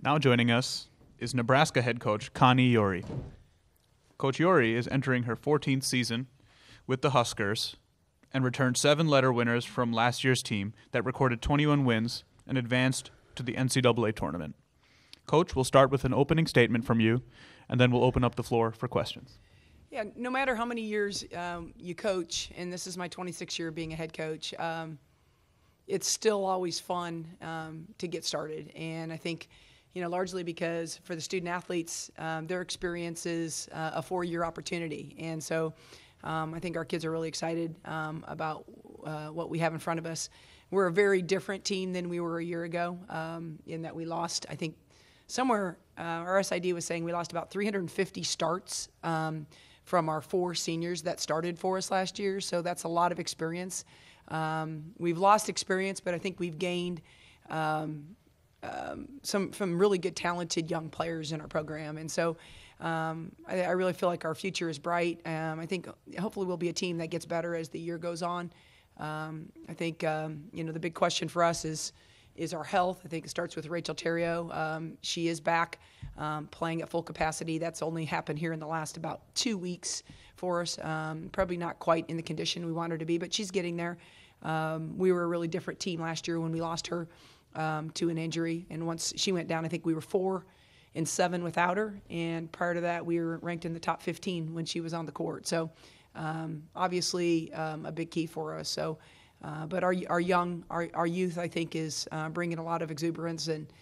Now joining us is Nebraska head coach Connie Yori. Coach Yori is entering her 14th season with the Huskers and returned 7 letter winners from last year's team that recorded 21 wins and advanced to the NCAA tournament. Coach, we'll start with an opening statement from you, and then we'll open up the floor for questions. Yeah, no matter how many years you coach, and this is my 26th year being a head coach, it's still always fun to get started. And I think, largely because for the student athletes, their experience is a 4-year opportunity. And so I think our kids are really excited about what we have in front of us. We're a very different team than we were a year ago in that we lost, I think, somewhere our SID was saying we lost about 350 starts from our 4 seniors that started for us last year. So that's a lot of experience. We've lost experience, but I think we've gained some really good, talented young players in our program. And so I really feel like our future is bright. I think hopefully we'll be a team that gets better as the year goes on. I think, the big question for us is our health. I think it starts with Rachel Terrio. She is back playing at full capacity. That's only happened here in the last about 2 weeks for us. Probably not quite in the condition we want her to be, but she's getting there. We were a really different team last year when we lost her to an injury. And once she went down, I think we were 4-7 without her. And prior to that, we were ranked in the top 15 when she was on the court. So obviously a big key for us. So, but our youth, I think, is bringing a lot of exuberance, and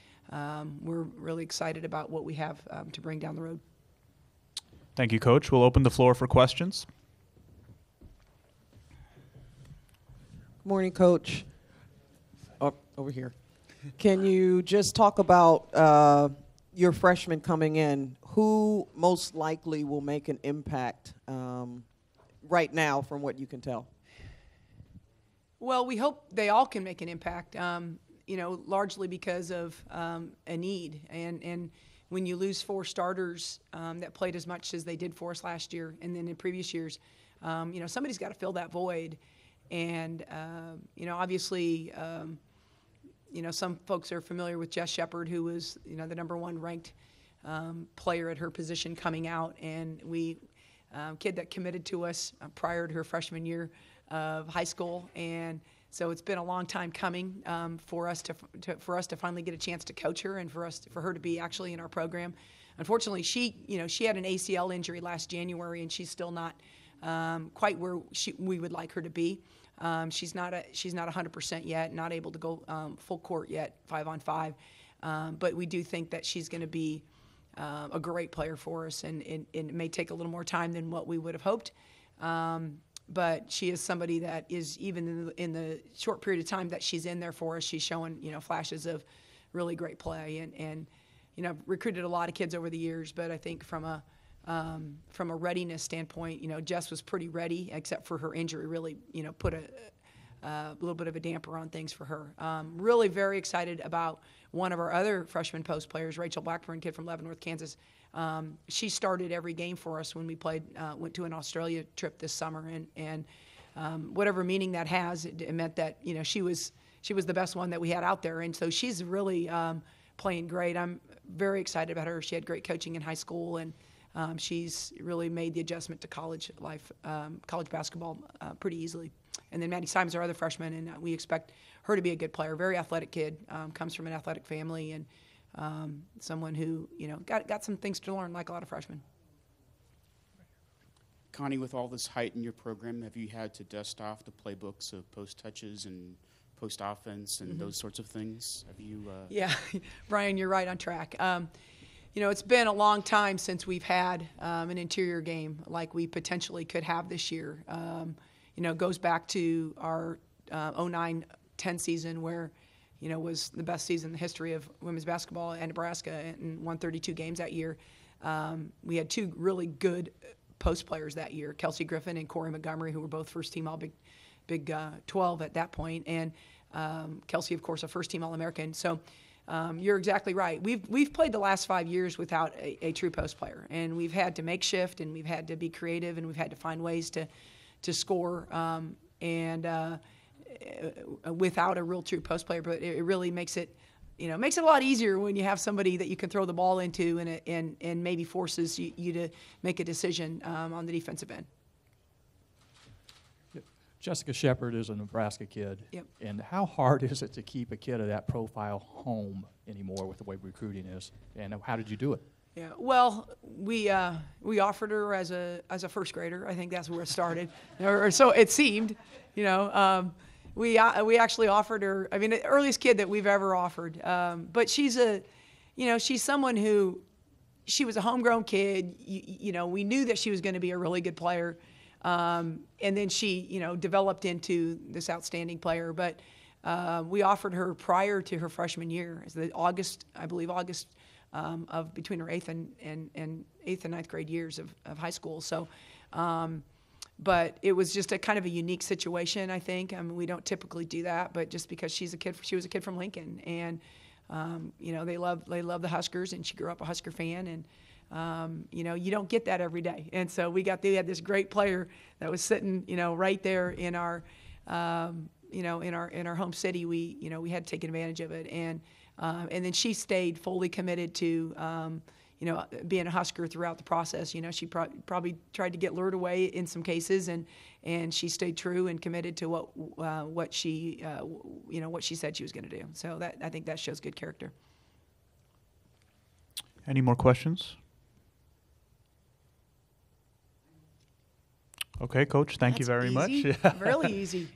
we're really excited about what we have to bring down the road. Thank you, Coach. We'll open the floor for questions. Good morning, Coach. Oh, over here. Can you just talk about your freshmen coming in? Who most likely will make an impact right now from what you can tell? Well, we hope they all can make an impact, largely because of a need. And when you lose 4 starters that played as much as they did for us last year and then in previous years, somebody's got to fill that void. And, obviously, some folks are familiar with Jess Shepard, who was, the number 1 ranked player at her position coming out. And kid that committed to us prior to her freshman year of high school. And so it's been a long time coming for us to finally get a chance to coach her and for her to be actually in our program. Unfortunately, she had an ACL injury last January, and she's still not quite where we would like her to be. She's not 100% yet, not able to go full court yet, 5-on-5. But we do think that she's going to be a great player for us, and it may take a little more time than what we would have hoped. But she is somebody that is, even in the short period of time that she's in there for us, she's showing, flashes of really great play. And I've recruited a lot of kids over the years, but I think from a readiness standpoint, Jess was pretty ready, except for her injury really, put a little bit of a damper on things for her. Really very excited about one of our other freshman post players, Rachel Blackburn, kid from Leavenworth, Kansas. She started every game for us when we went to an Australia trip this summer, and whatever meaning that has, it meant that she was the best one that we had out there, and so she's really playing great. I'm very excited about her. She had great coaching in high school, and she's really made the adjustment to college life, college basketball pretty easily. And then Maddie Simons, our other freshman, and we expect her to be a good player. Very athletic kid, comes from an athletic family, and someone who got some things to learn, like a lot of freshmen. Connie, with all this height in your program, have you had to dust off the playbooks of post touches and post offense and those sorts of things? Have you? Yeah, Brian, you're right on track. It's been a long time since we've had an interior game like we potentially could have this year. It goes back to our 09-10 season where, was the best season in the history of women's basketball at Nebraska and won 32 games that year. We had 2 really good post players that year, Kelsey Griffin and Corey Montgomery, who were both first-team All-Big 12 at that point, and Kelsey, of course, a first-team All-American. So you're exactly right. We've played the last 5 years without a true post player, and we've had to make shift, and we've had to be creative, and we've had to find ways to score and without a real true post player. But it really makes it makes it a lot easier when you have somebody that you can throw the ball into and maybe forces you to make a decision on the defensive end. Jessica Shepard is a Nebraska kid. Yep. And how hard is it to keep a kid of that profile home anymore with the way recruiting is? And how did you do it? Yeah, well, we offered her as a first grader. I think that's where it started, or so it seemed. We actually offered her. I mean, the earliest kid that we've ever offered. But she's she's someone who, she was a homegrown kid. We knew that she was going to be a really good player, and then she developed into this outstanding player. But we offered her prior to her freshman year, August of between her eighth and ninth grade years of high school. So, but it was just a kind of a unique situation, I think. I mean, we don't typically do that, but just because she was a kid from Lincoln, and they love the Huskers, and she grew up a Husker fan, and you don't get that every day. And so we had this great player that was sitting, right there in our, in our home city. We had to take advantage of it, and then she stayed fully committed to, being a Husker throughout the process. She probably tried to get lured away in some cases, and she stayed true and committed to what she said she was going to do. So I think that shows good character. Any more questions? Okay, Coach, thank you very much. Really easy.